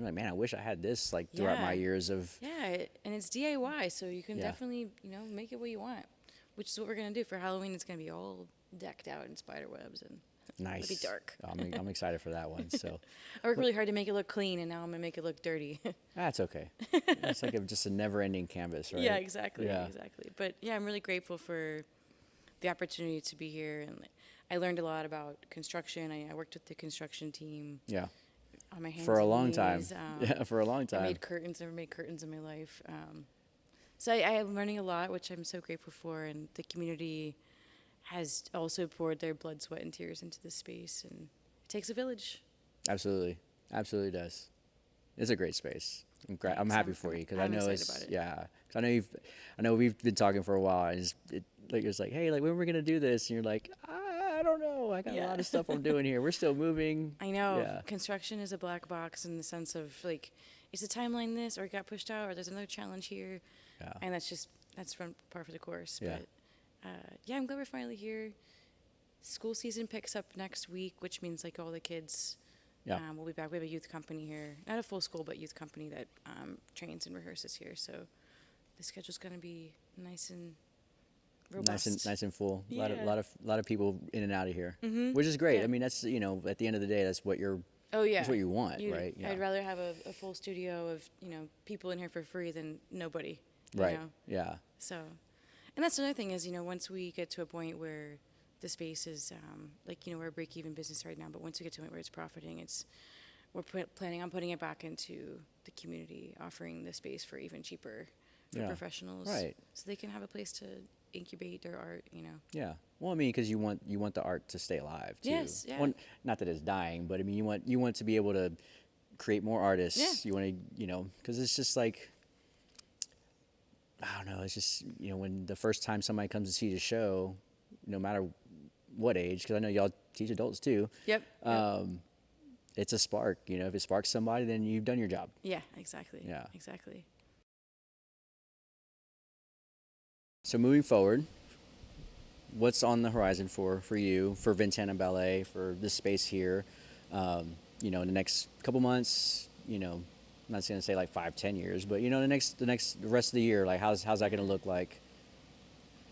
like, man, I wish I had this like throughout my Yeah. years of. Yeah, and it's DIY, so you can Yeah. definitely, make it what you want, which is what we're gonna do for Halloween. It's gonna be all decked out in spider webs, and Nice. it'll be dark. I'm excited for that one. So I worked really hard to make it look clean, and now I'm gonna make it look dirty. that's okay. It's like just a never-ending canvas, right? Yeah, exactly, Yeah. exactly. But yeah, I'm really grateful for the opportunity to be here, and I learned a lot about construction. I worked with the construction team Yeah. on my hands For a and long time. knees. Yeah, for a long I time. made curtains. Never made curtains in my life. So I am learning a lot, which I'm so grateful for. And the community has also poured their blood, sweat, and tears into this space. And it takes a village. Absolutely. Absolutely does. It's a great space. I'm Thanks. happy for you because I I'm know excited it's about it. yeah. 'Cause I know we've been talking for a while. And it's like, hey, like when we're gonna do this, and you're like, I don't know. I got a Yeah. lot of stuff I'm doing here. We're still moving. I know Yeah. construction is a black box in the sense of like, is the timeline this, or it got pushed out, or there's another challenge here, Yeah. and that's from par for the course. Yeah. But yeah, I'm glad we're finally here. School season picks up next week, which means like all the kids Yeah. we'll be back. We have a youth company here, not a full school, but youth company that trains and rehearses here. So the schedule's going to be nice and robust. Nice and full. A Yeah. lot of people in and out of here, Mhm. which is great. Yeah. I mean, that's at the end of the day, that's what you're. Oh yeah, That's what you want, right? Yeah. I'd rather have a full studio of people in here for free than nobody. you Right. know? Yeah. So, and that's another thing is once we get to a point where the space is we're a break even business right now, but once we get to a point where it's profiting, we're planning on putting it back into the community, offering the space for even cheaper for Yeah. professionals, Right. so they can have a place to incubate their art. Yeah. Well, I mean, because you want the art to stay alive too. Yes, yeah. Well, not that it's dying, but I mean, you want to be able to create more artists. Yeah. You want to, because it's just like, I don't know. It's just when the first time somebody comes to see the show, no matter what age, because I know y'all teach adults too. Yep. It's a spark. If it sparks somebody, then you've done your job. Yeah. Exactly. Yeah. Exactly. So moving forward, what's on the horizon for you, for Ventana Ballet, for this space here? In the next couple months, I'm not going to say like 5-10 years, but the rest of the year, like how's that going to look like?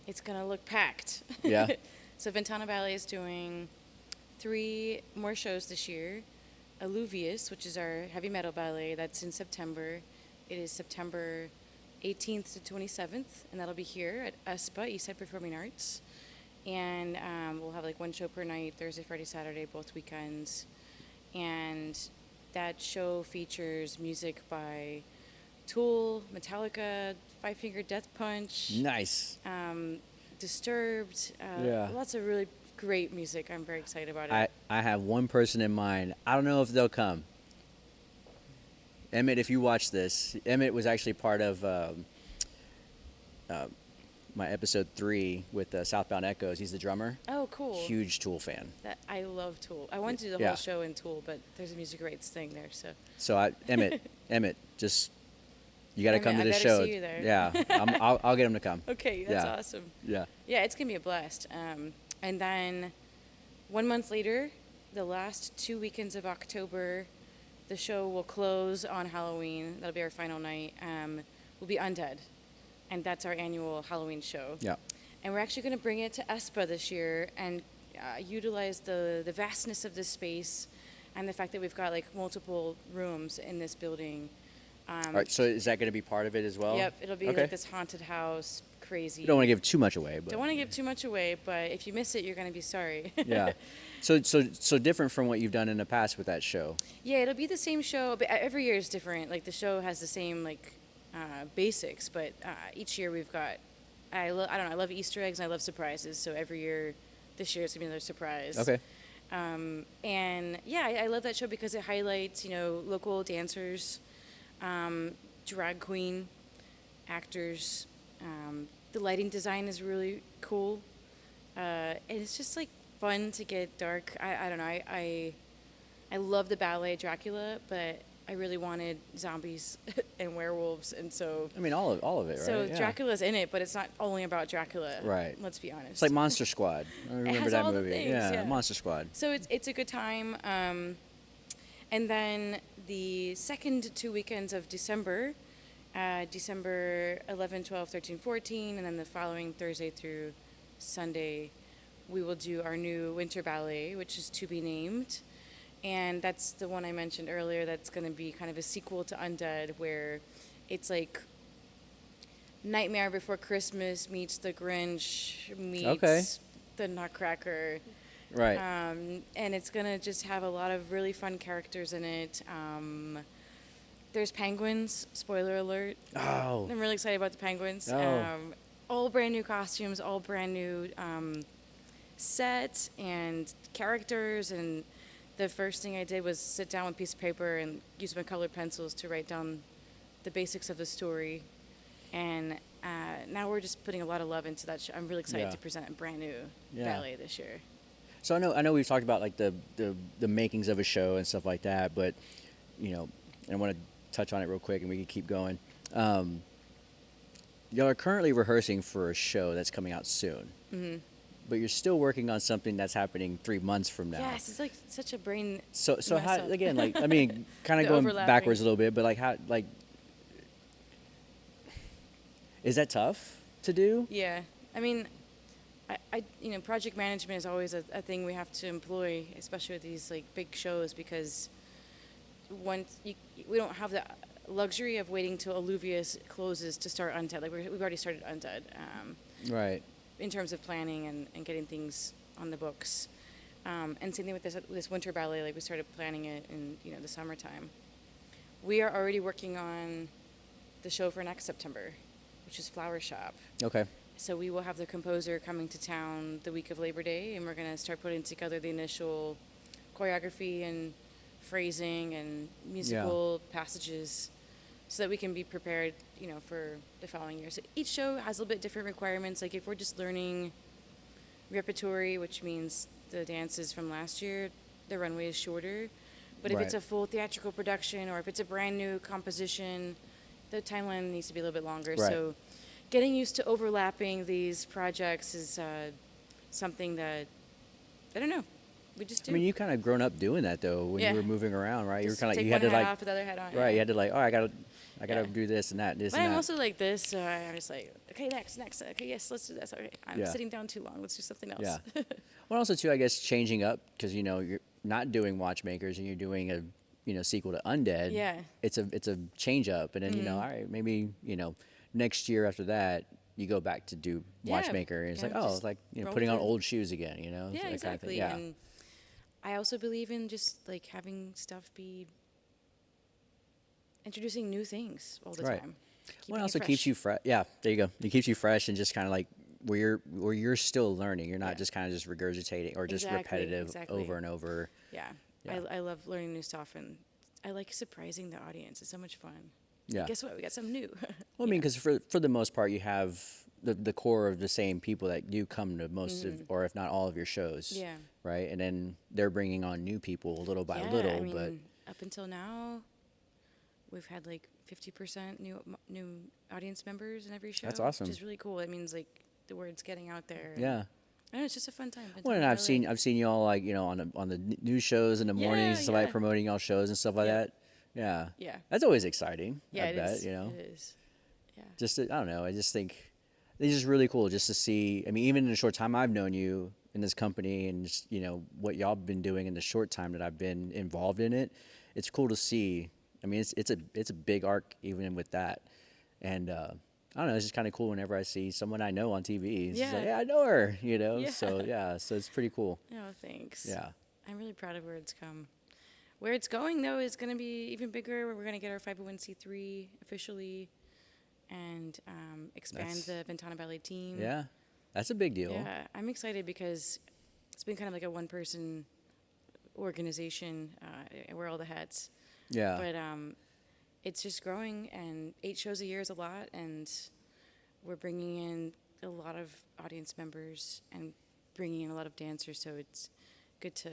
It's gonna look packed. Yeah. So Ventana Ballet is doing 3 more shows this year. Alluvius, which is our heavy metal ballet, that's in September. It is September 18th to 27th, and that'll be here at ESPA, Eastside Performing Arts. And we'll have like 1 show per night, Thursday, Friday, Saturday, both weekends. And that show features music by Tool, Metallica, Five Finger Death Punch, Nice. Disturbed, Yeah. lots of really great music. I'm very excited about it. I have one person in mind. I don't know if they'll come. Emmett, if you watch this, Emmett was actually part of my episode 3 with Southbound Echoes. He's the drummer. Oh, cool. Huge Tool fan. That I love Tool. I wanted to do the Yeah. whole show in Tool, but there's a music rights thing there, so. So Emmett, just you got to come to I this better show. see you there. Yeah, I'll get him to come. Okay, that's Yeah. awesome. Yeah. Yeah, it's gonna be a blast. And then 1 month later, the last 2 weekends of October, the show will close on Halloween. That'll be our final night. Will be Undead, and that's our annual Halloween show. Yeah. And we're actually going to bring it to ESPA this year and utilize the vastness of this space and the fact that we've got like multiple rooms in this building. All right. So is that going to be part of it as well? Yep, it'll be Okay. like this haunted house, crazy. You don't want to give too much away, but Don't want to give too much away, but if you miss it, you're going to be sorry. yeah. So different from what you've done in the past with that show. Yeah, it'll be the same show, but every year is different. Like the show has the same like basics, but each year we've got. I don't know. I love Easter eggs and I love surprises. So every year, this year it's gonna be another surprise. Okay. And yeah, I love that show because it highlights local dancers, drag queen, actors. The lighting design is really cool, and it's just like fun to get dark. I don't know. I love the ballet Dracula, but I really wanted zombies and werewolves, and so I mean, all of it, right? so Yeah. Dracula's in it, but it's not only about Dracula. Right. Let's be honest. It's like Monster Squad. I remember has that all the movie. things, yeah, yeah. Monster Squad. So it's a good time. And then the second 2 weekends of December, December 11, 12, 13, 14, and then the following Thursday through Sunday, we will do our new winter ballet, which is to be named. And that's the one I mentioned earlier that's going to be kind of a sequel to Undead, where it's like Nightmare Before Christmas meets The Grinch meets Okay. The Nutcracker. Right. And it's going to just have a lot of really fun characters in it. There's penguins, spoiler alert. Oh. I'm really excited about the penguins. Oh. All brand new costumes, all brand new set and characters. And the first thing I did was sit down with a piece of paper and use my colored pencils to write down the basics of the story. And now we're just putting a lot of love into that show. I'm really excited Yeah. to present a brand new Yeah. ballet this year. So I know we've talked about like the makings of a show and stuff like that, but and I want to touch on it real quick and we can keep going. Y'all are currently rehearsing for a show that's coming out soon. Mm-hmm. But you're still working on something that's happening 3 months from now. Yes, it's like such a brain. So mess how up. again, like I mean, kind of The going overlapping. backwards a little bit, but like how like is that tough to do? Yeah, I mean, I project management is always a thing we have to employ, especially with these like big shows, because we don't have the luxury of waiting till Alluvius closes to start Undead. Like we've already started Undead. Right. In terms of planning and getting things on the books. And same thing with this winter ballet, like we started planning it in the summertime. We are already working on the show for next September, which is Flower Shop. Okay. So we will have the composer coming to town the week of Labor Day, and we're going to start putting together the initial choreography and phrasing and musical passages so that we can be prepared, for the following year. So each show has a little bit different requirements. Like if we're just learning repertory, which means the dances from last year, the runway is shorter. But if it's a full theatrical production or if it's a brand new composition, the timeline needs to be a little bit longer. Right. So getting used to overlapping these projects is something that, I don't know, we just do. I mean, you kind of grown up doing that though when you were moving around, right? You were Just kind of take you had one to hat like off with the other hat on. right. yeah. You had to like, oh, I gotta Yeah. do this and that, this But and I'm that. also like this, so I'm just like, okay, next. Okay, yes, let's do this. Okay, I'm Yeah. sitting down too long. Let's do something else. Yeah. Well, also too, I guess changing up because you're not doing Watchmakers and you're doing a sequel to Undead. Yeah. It's a change up, and then all right, maybe next year after that you go back to do Yeah, Watchmaker, and it's like kinda it's just like roll putting on with it. old shoes again. Yeah, that kind of thing. exactly. Yeah. And I also believe in just like having stuff be introducing new things all the Right. time. Well, Keeping it it also fresh. keeps you fresh. Yeah, there you go. It keeps you fresh and just kind of like where you're still learning. You're not Yeah. just kind of just regurgitating or just Exactly, repetitive exactly. over and over. Yeah. Yeah. I love learning new stuff, and I like surprising the audience. It's so much fun. Yeah. Guess what? We got something new. Well, I mean, because for the most part, you have the core of the same people that do come to most of, or if not all of your shows. Yeah. Right, and then they're bringing on new people little by Yeah, little. I mean, But up until now, we've had like 50% new audience members in every show. That's awesome. Which is really cool. It means like the word's getting out there. yeah. I know it's just a fun time. Well, and I've seen y'all like on the news shows in the mornings, stuff like yeah. promoting y'all shows and stuff like Yeah. that. Yeah. Yeah. That's always exciting. Yeah, I it bet, is. you know. It is. Yeah. Just I don't know. I just think it's just really cool just to see. I mean, even in the short time I've known you in this company, and just what y'all been doing in the short time that I've been involved in it, it's cool to see. I mean, it's a big arc even with that, and I don't know. It's just kind of cool whenever I see someone I know on TV. It's just like, yeah, I know her. Yeah. So it's pretty cool. Oh, thanks. Yeah. I'm really proud of where it's come. Where it's going, though, is going to be even bigger. We're going to get our 501c3 officially and expand the Ventana Ballet team. Yeah, that's a big deal. Yeah, I'm excited because it's been kind of like a one-person organization. I wear all the hats. Yeah. But it's just growing, and 8 shows a year is a lot, and we're bringing in a lot of audience members and bringing in a lot of dancers, so it's good to,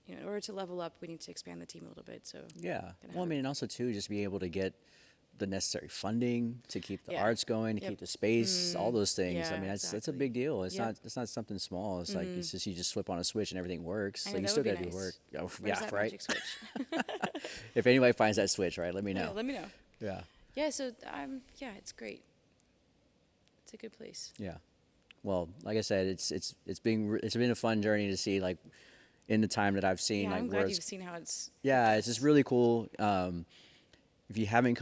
in order to level up, we need to expand the team a little bit. So Yeah. Well, I mean, and also too, just be able to get the necessary funding to keep the Yeah. arts going, to keep the space, all those things. I Yeah, mean, that's a exactly. big deal. It's Yep. not something small. It's like it's just you just flip on a switch and everything works. I Like know, you that still would got to be do nice. work. Oh, Where's yeah, that right. magic switch? If anybody finds that switch, right, let me know. Yeah, let me know. Yeah. Yeah, so yeah, it's great. It's a good place. Yeah. Well, like I said, it's been a fun journey to see like in the time that I've seen Yeah, like I'm where glad it's you've seen how it's. yeah, it's just really cool. If you haven't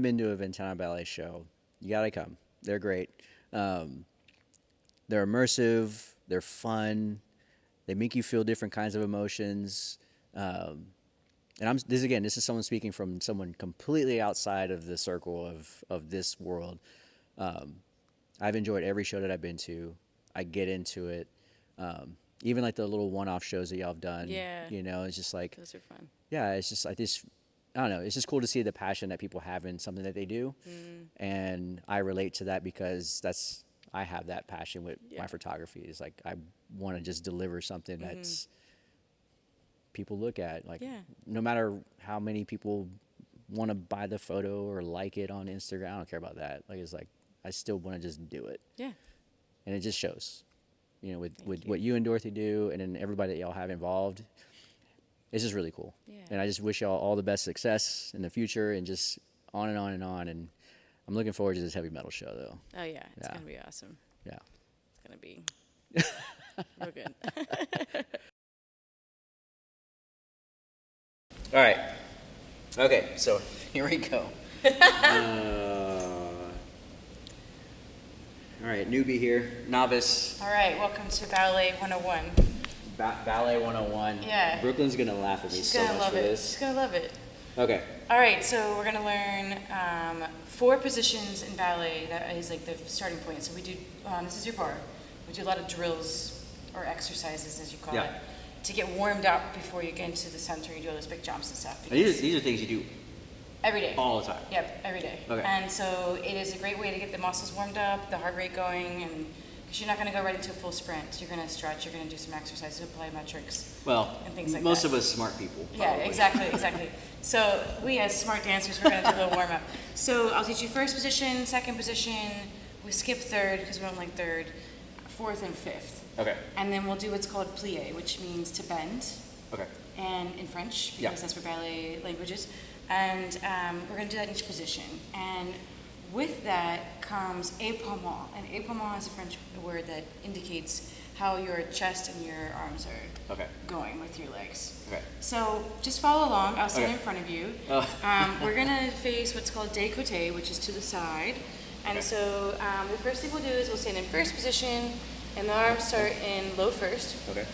been to a Ventana Ballet show, you gotta come. They're great. They're immersive. They're fun. They make you feel different kinds of emotions. And this is someone speaking from someone completely outside of the circle of this world. I've enjoyed every show that I've been to. I get into it. Even like the little one-off shows that y'all have done. Yeah. It's just like Those are fun. yeah, it's just like this. I don't know. It's just cool to see the passion that people have in something that they do, and I relate to that because I have that passion with my photography. It's like I want to just deliver something that's people look at. Like no matter how many people want to buy the photo or like it on Instagram, I don't care about that. Like it's like I still want to just do it. Yeah. And it just shows, with what you and Dorothy do, and then everybody that y'all have involved. It's just really cool. Yeah. And I just wish y'all all the best success in the future and just on and on and on. And I'm looking forward to this heavy metal show, though. Oh, yeah. It's Yeah. going to be awesome. Yeah. It's going to be real good. All right. Okay, so here we go. All right, newbie here, novice, All right. Welcome to Ballet 101. Ballet 101. Yeah. Brooklyn's going to laugh at me She's so going to much love for it. this. She's going to love it. Okay. All right. So we're going to learn 4 positions in ballet. That is like the starting point. So we do, this is your bar. We do a lot of drills or exercises, as you call it, to get warmed up before you get into the center. You do all those big jumps and stuff. And these are things you do Every day. all the time. Yep, every day. Okay. And so it is a great way to get the muscles warmed up, the heart rate going, and because you're not going to go right into a full sprint. You're going to stretch. You're going to do some exercises, plyometrics. Well, And things like most that. of us smart people. Yeah, probably. exactly. So we as smart dancers, we're going to do a little warm up. So I'll teach you first position, second position. We skip third because we don't like third, fourth and fifth. Okay. And then we'll do what's called plie, which means to bend. Okay. And in French, because Yeah. that's for ballet languages. And we're going to do that in each position. And with that comes épaulement. And épaulement is a French word that indicates how your chest and your arms are going with your legs. Okay. So just follow along. I'll stand Okay. in front of you. Oh. We're going to face what's called décoté, which is to the side. And Okay. so the first thing we'll do is we'll stand in first position, and the arms start in low first. Okay.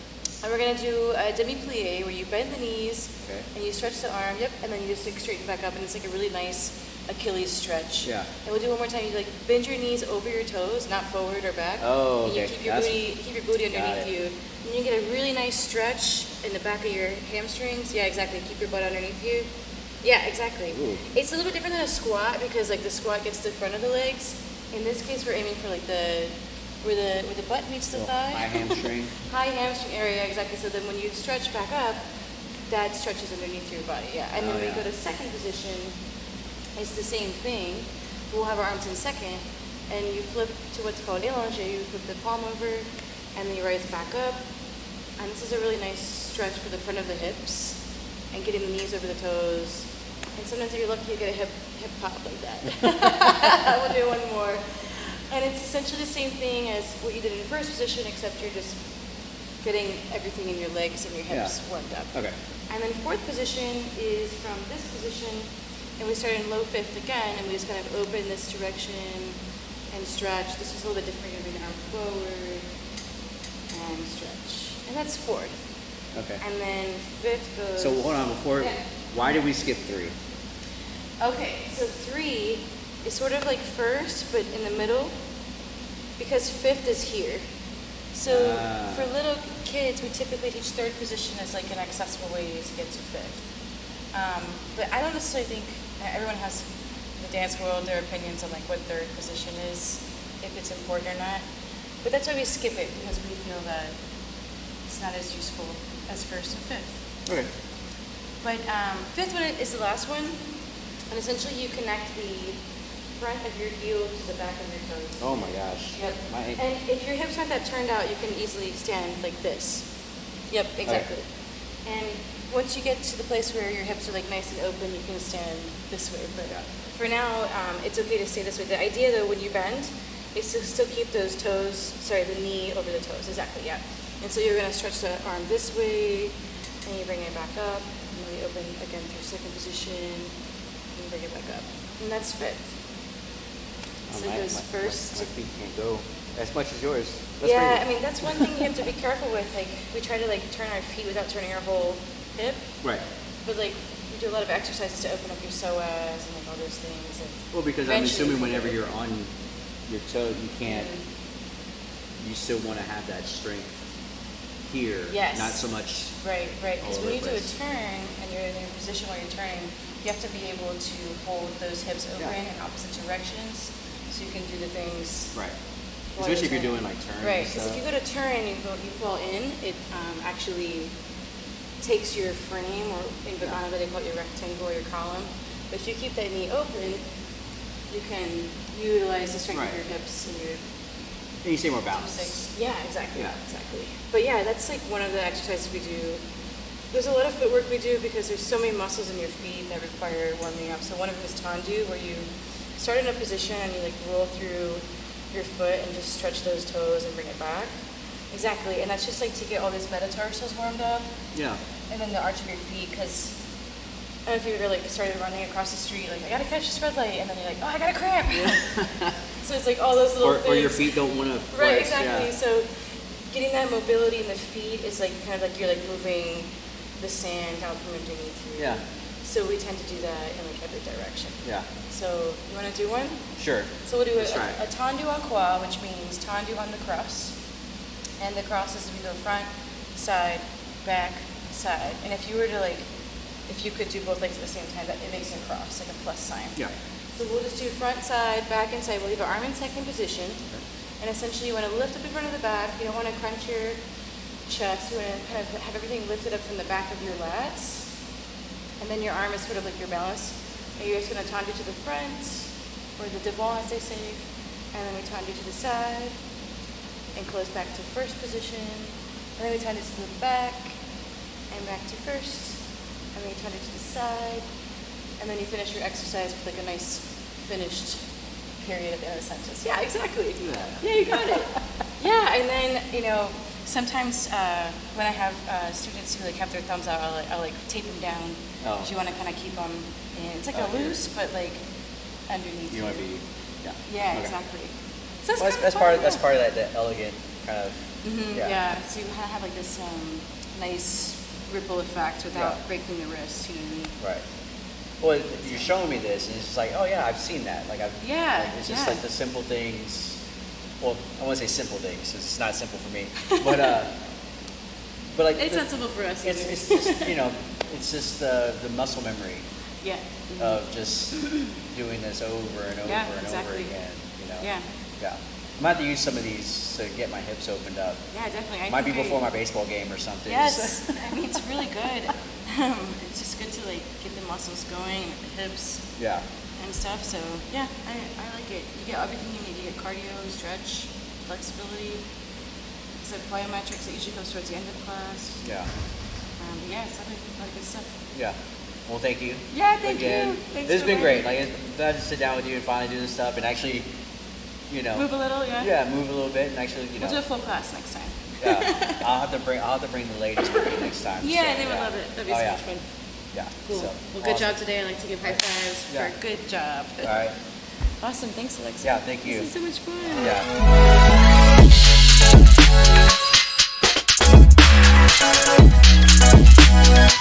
And we're going to do a demi-plie where you bend the knees Okay. and you stretch the arm, and then you just like straighten back up, and it's like a really nice Achilles stretch. Yeah. And we'll do one more time. You like bend your knees over your toes, not forward or back. Oh, And you okay. keep your booty Got underneath it. you. And you get a really nice stretch in the back of your hamstrings. Yeah, exactly. Keep your butt underneath you. Yeah, exactly. Ooh. It's a little bit different than a squat because like the squat gets the front of the legs. In this case, we're aiming for like where the butt meets the thigh. High hamstring. High hamstring area, exactly. So then when you stretch back up, that stretches underneath your body. Yeah. And then when you go to second position, it's the same thing. We'll have our arms in second, and you flip to what's called allonge. You flip the palm over, and then you rise back up. And this is a really nice stretch for the front of the hips, and getting the knees over the toes. And sometimes if you're lucky, you get a hip pop like that. We'll do one more. And it's essentially the same thing as what you did in the first position, except you're just getting everything in your legs and your hips warmed up. Okay. And then fourth position is from this position, and we start in low fifth again, and we just kind of open this direction and stretch. This is a little bit different. You're moving the arm forward and stretch. And that's fourth. Okay. And then fifth goes... So hold on, before, why did we skip 3? Okay, so 3 is sort of like first, but in the middle, because fifth is here. So for little kids, we typically teach third position as like an accessible way to get to fifth. But I don't necessarily think everyone has in the dance world their opinions on like what third position is, if it's important or not. But that's why we skip it, because we feel that it's not as useful as first and fifth. Okay. But fifth one is the last one, and essentially you connect the front of your heel to the back of your toes. Oh my gosh. Yep. And if your hips aren't that turned out, you can easily stand like this. Yep, exactly. Okay. And once you get to the place where your hips are like nice and open, you can stand this way. But for now, it's okay to stay this way. The idea though, when you bend, is to still keep those toes, the knee over the toes. Exactly, yeah. And so you're gonna stretch the arm this way, and you bring it back up, and then we open again through second position, and you bring it back up. And that's fifth. So it goes first. My feet can't go as much as yours. That's I mean, that's one thing you have to be careful with. Like, we try to like turn our feet without turning our whole hip. Right. But like, we do a lot of exercises to open up your psoas and like all those things. And well, because I'm assuming whenever you're on your toe, you can't. You still want to have that strength here. Yes. Not so much. Right. Because when you do a turn and you're in a position where you're turning, you have to be able to hold those hips open in opposite directions, so you can do the things. Right. Especially if you're doing like turns. Right. Because if you go to turn and you fall in, it actually takes your frame, or in Ventana Ballet they call it your rectangle or your column. But if you keep that knee open, you can utilize the strength of your hips and your. And you stay more balanced. Yeah, exactly. But yeah, that's like one of the exercises we do. There's a lot of footwork we do because there's so many muscles in your feet that require warming up. So one of them is tendu, where you start in a position and you like roll through your foot and just stretch those toes and bring it back. Exactly, and that's just like to get all these metatarsals warmed up. Yeah. And then the arch of your feet, because I don't know if you ever like started running across the street, like I gotta catch this red light, and then you're like, oh, I got a cramp. So it's like all those little things. Or your feet don't want to. Right, exactly. Yeah. So getting that mobility in the feet is like kind of like you're like moving the sand out from underneath you. Yeah. So we tend to do that in like every direction. Yeah. So you want to do one? Sure. So we'll do a tendu en croix, which means tendu on the cross. And the cross is we go front, side, back, side. And if you were to like, if you could do both legs at the same time, that it makes a cross, like a plus sign. Yeah. So we'll just do front, side, back, and side. We'll leave our arm in second position. Okay. And essentially you want to lift up in front of the back. You don't want to crunch your chest. You want to kind of have everything lifted up from the back of your lats. And then your arm is sort of like your balance. And you're just going to tendu to the front, or the devant as they say. And then we tendu to the side, and close back to first position. And then we tendu to the back, and back to first. And then you tendu to the side. And then you finish your exercise with like a nice finished period at the end of the sentence. Yeah, exactly. Yeah, you got it. Yeah, and then, you know, sometimes when I have students who like have their thumbs out, I'll like tape them down. Oh. You want to kind of keep them in. It's like a loose, but like underneath. You want to be, yeah, okay. Exactly. So that's part of that elegant kind of. Mm-hmm, yeah. So you kind of have like this nice ripple effect without breaking the wrist. You know what I mean? Right. Well, you're showing me this, and it's just like, oh yeah, I've seen that. Like it's just like the simple things. Well, I want to say simple things. It's not simple for me, but But like, It's not simple for us either. it's just it's just the muscle memory Yeah. of just doing this over and over Yeah, and exactly. over again. Yeah. Yeah. I'm gonna have to use some of these to get my hips opened up. Yeah, definitely. Might be before my baseball game or something. Yes, I mean it's really good. It's just good to like get the muscles going, the hips Yeah. and stuff. So yeah, I like it. You get everything you need. You get cardio, stretch, flexibility. It's like plyometrics that usually comes towards the end of the class. Yeah. But yeah, it's a lot of good stuff. Yeah. Well, thank you. Yeah, thank Again. you. Thanks This has for been letting great. Like, I'm glad to sit down with you and finally do this stuff and actually, Move a little, yeah. Yeah, move a little bit and actually, We'll do a full class next time. Yeah. I'll have to bring the ladies with me next time. Yeah, so, they would love it. That'd be so much fun. Yeah. Cool. So, Well, good awesome. job today. I like to give high fives Yeah. for a good job. All right. Awesome. Thanks, Alexa. Yeah, thank you. This is so much fun. Yeah.